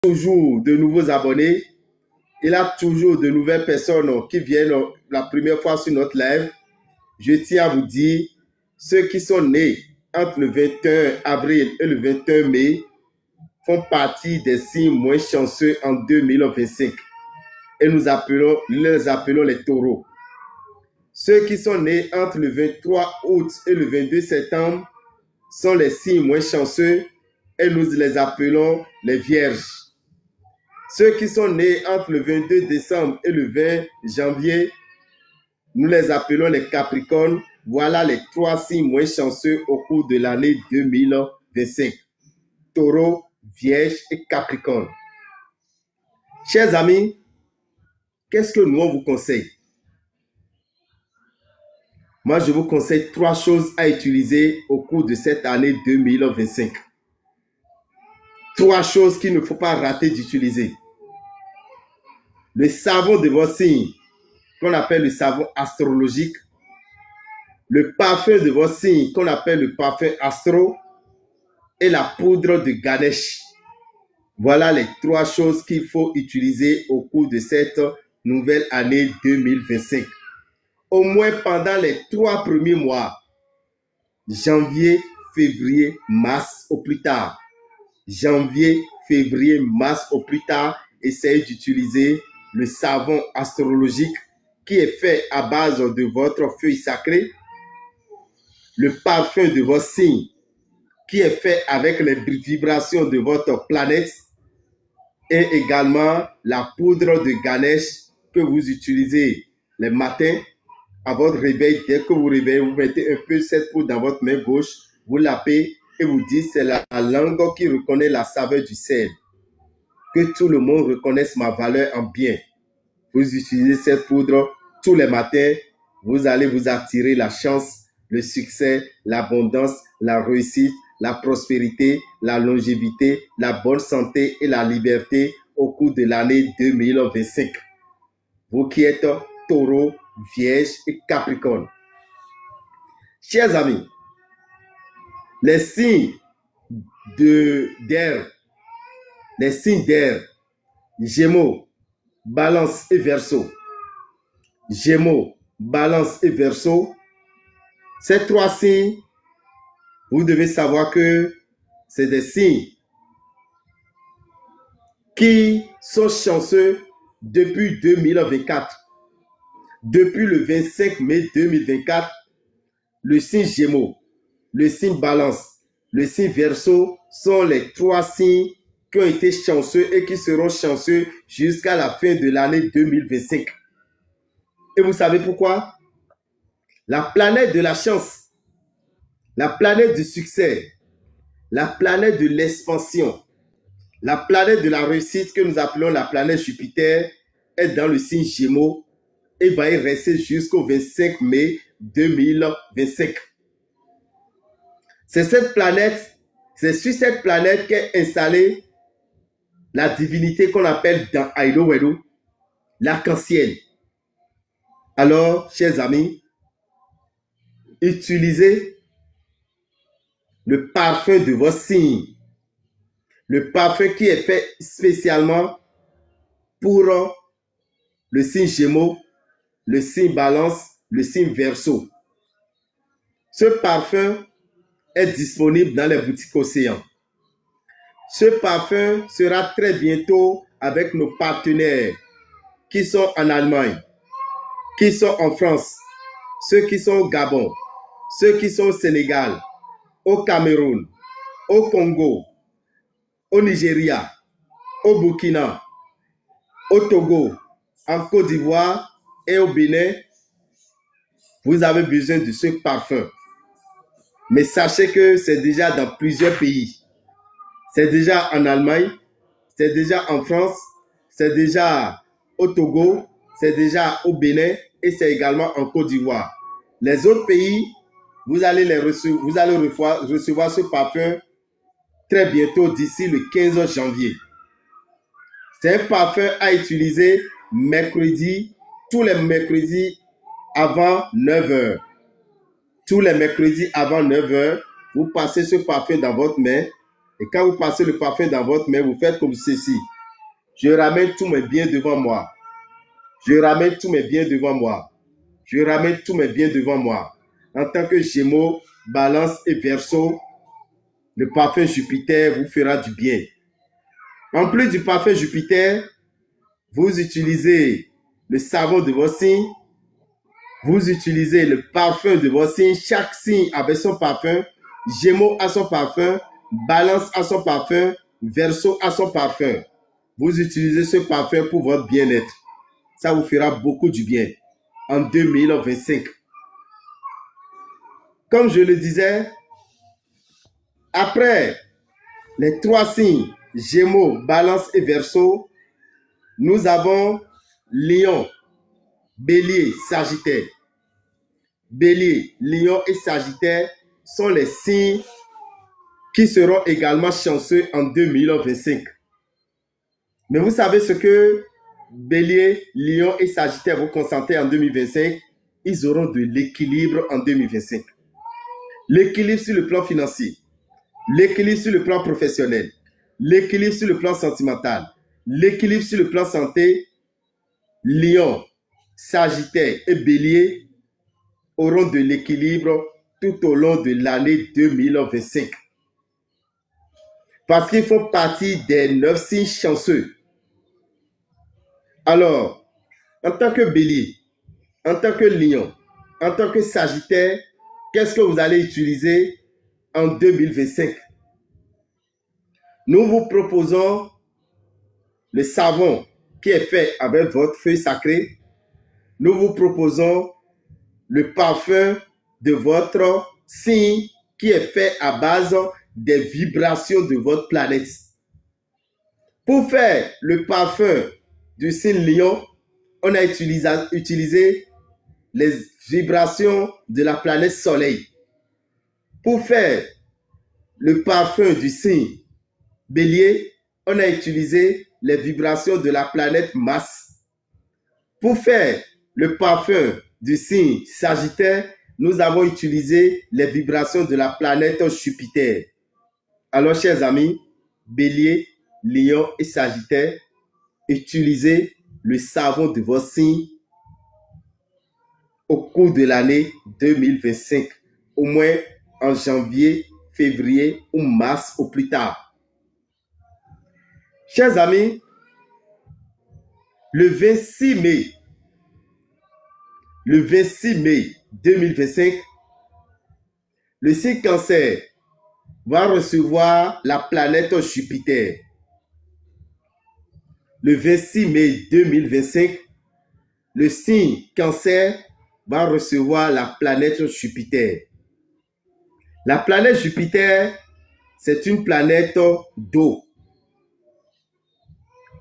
toujours de nouveaux abonnés. Il a toujours de nouvelles personnes qui viennent la première fois sur notre live. Je tiens à vous dire, ceux qui sont nés entre le 21 avril et le 21 mai font partie des signes moins chanceux en 2025. Et nous les appelons les taureaux. Ceux qui sont nés entre le 23 août et le 22 septembre sont les signes moins chanceux et nous les appelons les vierges. Ceux qui sont nés entre le 22 décembre et le 20 janvier, nous les appelons les capricornes. Voilà les 3 signes moins chanceux au cours de l'année 2025. Taureau, Vierge et Capricorne. Chers amis, qu'est-ce que nous on vous conseille? Moi, je vous conseille 3 choses à utiliser au cours de cette année 2025. 3 choses qu'il ne faut pas rater d'utiliser. Le savon de votre signe, qu'on appelle le savon astrologique. Le parfum de votre signe, qu'on appelle le parfum astro. Et la poudre de Ganesh. Voilà les 3 choses qu'il faut utiliser au cours de cette nouvelle année 2025. Au moins pendant les 3 premiers mois. Janvier, février, mars au plus tard. Janvier, février, mars au plus tard. Essayez d'utiliser le savon astrologique qui est fait à base de votre feuille sacrée. Le parfum de votre signe qui est fait avec les vibrations de votre planète. Et également la poudre de Ganesh que vous utilisez les matins à votre réveil. Dès que vous réveillez, vous mettez un peu cette poudre dans votre main gauche, vous lapez et vous dites c'est la langue qui reconnaît la saveur du sel. Que tout le monde reconnaisse ma valeur en bien. Vous utilisez cette poudre tous les matins, vous allez vous attirer la chance, le succès, l'abondance, la réussite, la prospérité, la longévité, la bonne santé et la liberté au cours de l'année 2025. Vous qui êtes taureau, vierge et capricorne. Chers amis, les signes d'air, Gémeaux, Balance et Verseau. Gémeaux, Balance et Verseau. Ces 3 signes, vous devez savoir que c'est des signes qui sont chanceux depuis 2024. Depuis le 25 mai 2024, le signe Gémeaux, le signe Balance, le signe Verseau sont les 3 signes qui ont été chanceux et qui seront chanceux jusqu'à la fin de l'année 2025. Et vous savez pourquoi? La planète de la chance, la planète du succès, la planète de l'expansion, la planète de la réussite que nous appelons la planète Jupiter est dans le signe Gémeaux et va y rester jusqu'au 25 mai 2025. C'est sur cette planète qu'est installée la divinité qu'on appelle dans Aido Wedo l'arc-en-ciel. Alors, chers amis, utilisez le parfum de votre signe. Le parfum qui est fait spécialement pour le signe Gémeaux, le signe Balance, le signe Verseau. Ce parfum est disponible dans les boutiques Océan. Ce parfum sera très bientôt avec nos partenaires qui sont en Allemagne, qui sont en France, ceux qui sont au Gabon, ceux qui sont au Sénégal, au Cameroun, au Congo, au Nigeria, au Burkina, au Togo, en Côte d'Ivoire et au Bénin. Vous avez besoin de ce parfum. Mais sachez que c'est déjà dans plusieurs pays. C'est déjà en Allemagne, c'est déjà en France, c'est déjà au Togo, c'est déjà au Bénin et c'est également en Côte d'Ivoire. Les autres pays, vous allez recevoir ce parfum très bientôt d'ici le 15 janvier. C'est un parfum à utiliser mercredi, tous les mercredis avant 9h. Tous les mercredis avant 9h, vous passez ce parfum dans votre main Et quand vous passez le parfum dans votre main, vous faites comme ceci. Je ramène tous mes biens devant moi. Je ramène tous mes biens devant moi. Je ramène tous mes biens devant moi. En tant que Gémeaux, Balance et Verseau, le parfum Jupiter vous fera du bien. En plus du parfum Jupiter, vous utilisez le savon de vos signes. Vous utilisez le parfum de vos signes. Chaque signe avec son parfum. Gémeaux a son parfum. Balance a son parfum. Verseau a son parfum. Vous utilisez ce parfum pour votre bien-être. Ça vous fera beaucoup du bien en 2025. Comme je le disais, après les trois signes, Gémeaux, Balance et Verseau, nous avons Lion, Bélier, Sagittaire. Bélier, Lion et Sagittaire sont les signes qui seront également chanceux en 2025. Mais vous savez ce que Bélier, Lion et Sagittaire vont constater en 2025? Ils auront de l'équilibre en 2025. L'équilibre sur le plan financier, l'équilibre sur le plan professionnel, l'équilibre sur le plan sentimental, l'équilibre sur le plan santé. Lion, Sagittaire et Bélier auront de l'équilibre tout au long de l'année 2025. Parce qu'ils font partie des 9 signes chanceux. Alors, en tant que Bélier, en tant que Lion, en tant que Sagittaire, qu'est-ce que vous allez utiliser en 2025? Nous vous proposons le savon qui est fait avec votre feuille sacrée. Nous vous proposons le parfum de votre signe qui est fait à base des vibrations de votre planète. Pour faire le parfum du signe Lion, on a utilisé les vibrations de la planète Soleil. Pour faire le parfum du signe Bélier, on a utilisé les vibrations de la planète Mars. Pour faire le parfum du signe Sagittaire, nous avons utilisé les vibrations de la planète Jupiter. Alors, chers amis, Bélier, Lion et Sagittaire, utilisez le savon de vos signes au cours de l'année 2025, au moins en janvier, février ou mars au plus tard. Chers amis, le 26 mai 2025, le signe Cancer va recevoir la planète Jupiter. Le 26 mai 2025, le signe Cancer va recevoir la planète Jupiter. La planète Jupiter, c'est une planète d'eau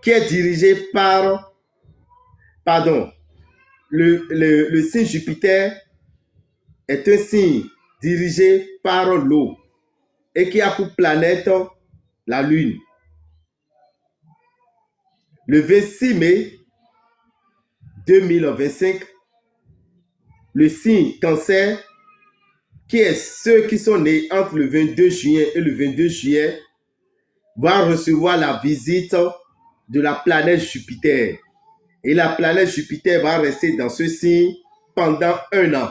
qui est dirigée par, le signe Jupiter est un signe dirigé par l'eau et qui a pour planète la Lune. Le 26 mai 2025, le signe Cancer, qui est ceux qui sont nés entre le 22 juin et le 22 juillet, va recevoir la visite de la planète Jupiter. Et la planète Jupiter va rester dans ce signe pendant 1 an.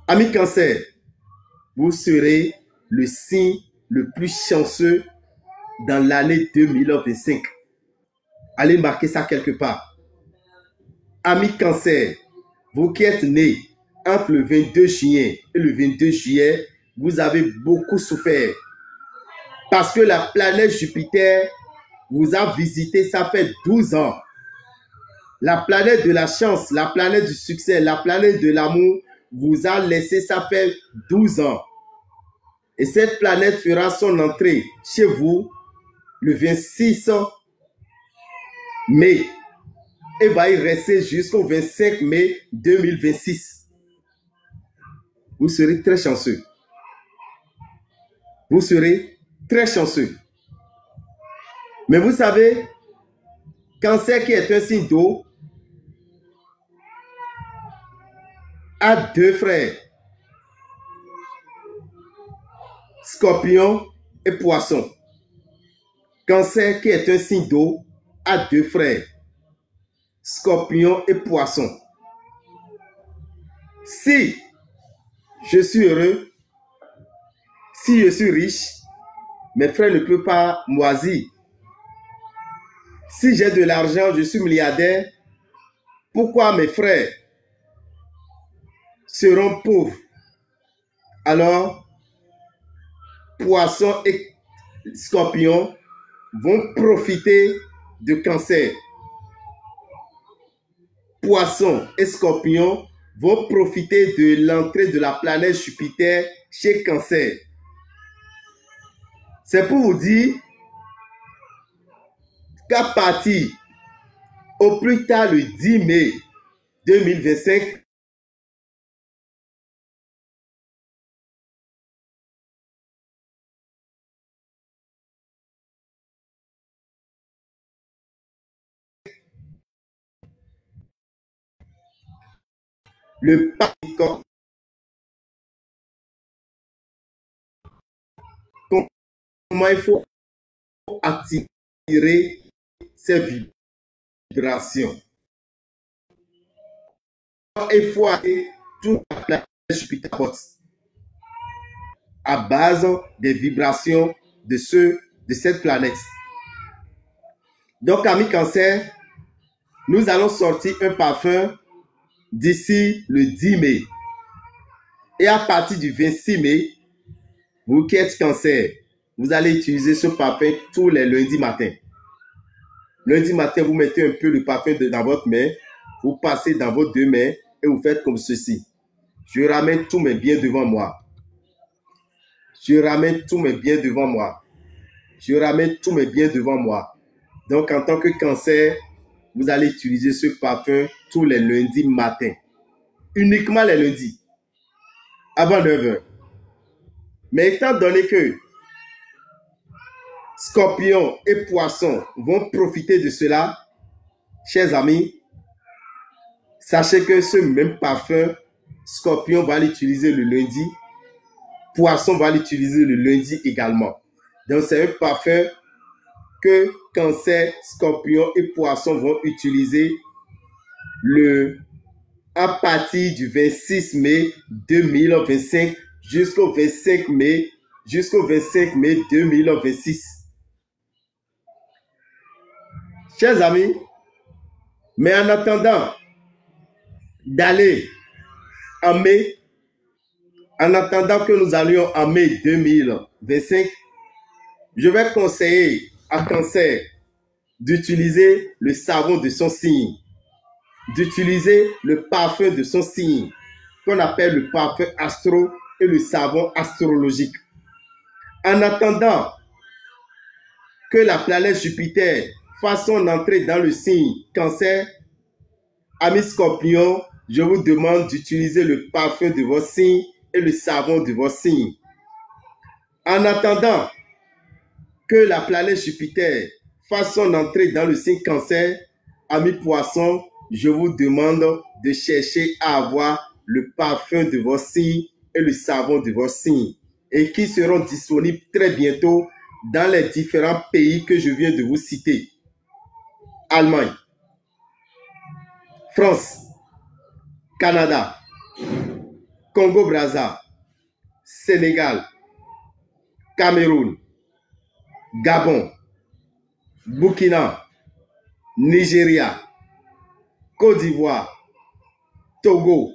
Amis Cancer, vous serez le signe le plus chanceux dans l'année 2025. Allez marquer ça quelque part. Amis Cancer, vous qui êtes nés entre le 22 juin et le 22 juillet, vous avez beaucoup souffert. Parce que la planète Jupiter vous a visité, ça fait 12 ans. La planète de la chance, la planète du succès, la planète de l'amour vous a laissé, ça fait 12 ans. Et cette planète fera son entrée chez vous le 26 mai. Et va y rester jusqu'au 25 mai 2026. Vous serez très chanceux. Vous serez très chanceux. Mais vous savez, Cancer qui est un signe d'eau a 2 frères. Scorpion et Poisson. Cancer qui est un signe d'eau a deux frères. Scorpion et Poisson. Si je suis heureux, si je suis riche, mes frères ne peuvent pas moisir. Si j'ai de l'argent, je suis milliardaire, pourquoi mes frères seront pauvres? Alors, Poisson et Scorpion vont profiter de Cancer. Poisson et Scorpion vont profiter de l'entrée de la planète Jupiter chez Cancer. C'est pour vous dire qu'à partir au plus tard le 10 mai 2025, le Capricorne, comment il faut attirer ces vibrations. Il faut aller toute la planète Jupiter à base des vibrations de cette planète. Donc, amis Cancer, nous allons sortir un parfum d'ici le 10 mai. Et à partir du 26 mai, vous qui êtes Cancer, vous allez utiliser ce parfum tous les lundis matin. Lundi matin, vous mettez un peu de parfum dans votre main, vous passez dans vos deux mains et vous faites comme ceci. Je ramène tous mes biens devant moi. Je ramène tous mes biens devant moi. Je ramène tous mes biens devant moi. Donc, en tant que Cancer, vous allez utiliser ce parfum tous les lundis matin. Uniquement les lundis. Avant 9 h. Mais étant donné que Scorpion et Poisson vont profiter de cela, chers amis, sachez que ce même parfum, Scorpion va l'utiliser le lundi, Poisson va l'utiliser le lundi également. Donc, c'est un parfum que Cancer, Scorpion et Poisson vont utiliser à partir du 26 mai 2025 jusqu'au 25 mai 2026. Chers amis, mais en attendant d'aller en mai, en attendant que nous allions en mai 2025, je vais conseiller à Cancer d'utiliser le savon de son signe, d'utiliser le parfum de son signe, qu'on appelle le parfum astro et le savon astrologique. En attendant que la planète Jupiter fasse son entrée dans le signe Cancer, amis Scorpions, je vous demande d'utiliser le parfum de votre signe et le savon de votre signe. En attendant que la planète Jupiter fasse son entrée dans le signe Cancer, amis Poissons, je vous demande de chercher à avoir le parfum de votre signe et le savon de votre signe, et qui seront disponibles très bientôt dans les différents pays que je viens de vous citer. Allemagne, France, Canada, Congo-Brazza, Sénégal, Cameroun, Gabon, Burkina, Nigeria, Côte d'Ivoire, Togo,